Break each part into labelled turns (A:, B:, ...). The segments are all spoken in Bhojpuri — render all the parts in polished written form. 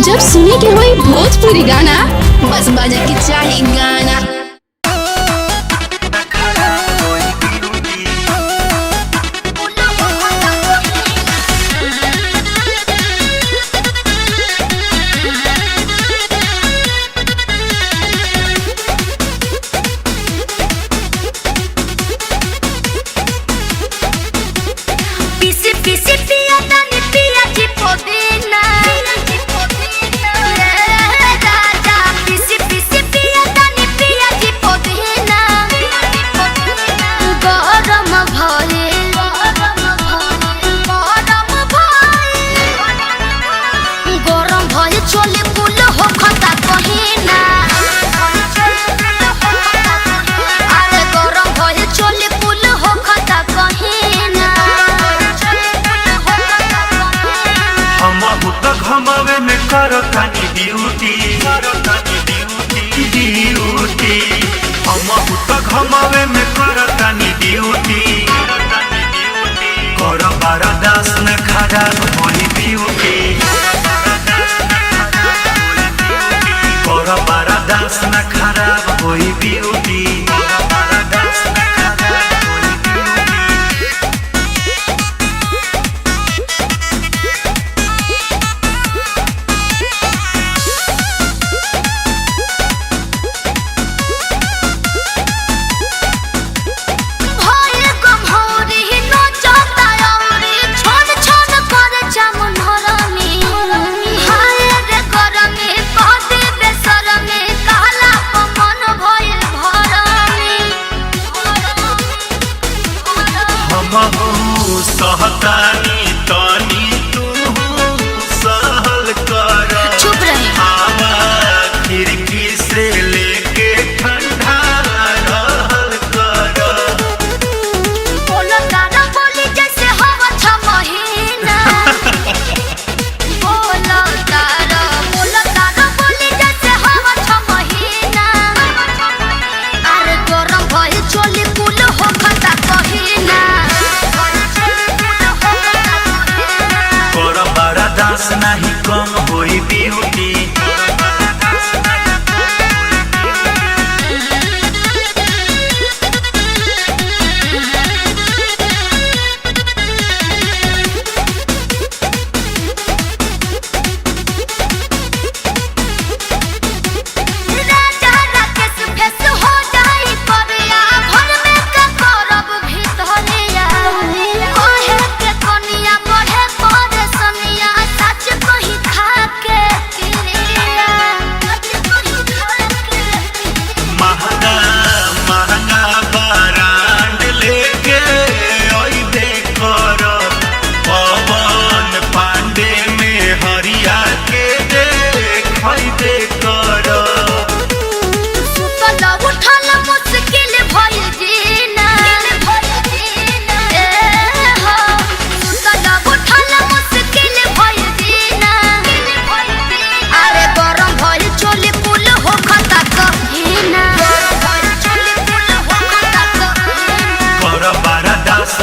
A: जब सुने के होई भोजपुरी गाना बस बजे के चाही गाना।
B: घमावे में करो तानी ड्यूटी हम तो घमावे में करो तानी ड्यूटी करो बरदास न खराब होई ब्यूटी करो बरदास न खराब होई ब्यूटी सहतानी तानी तू सहल कर
A: चुप रहे
B: हवा खिड़की से लेके ठंडा रहल कर
C: बोलो गाना बोली जैसे हवा छ महीना बोलो गाना बोली जैसे हवा छ महीना अरे गरम भई चोली कुल हो खता कहिना
B: बरदास नहीं कम होई ब्यूटी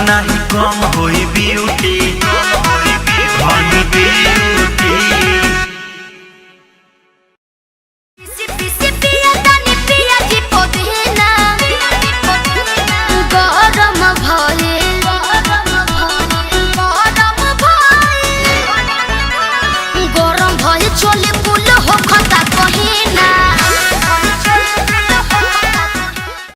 B: नहीं कम होई ब्यूटी हनी ब्यूटी
C: गरम भई चोली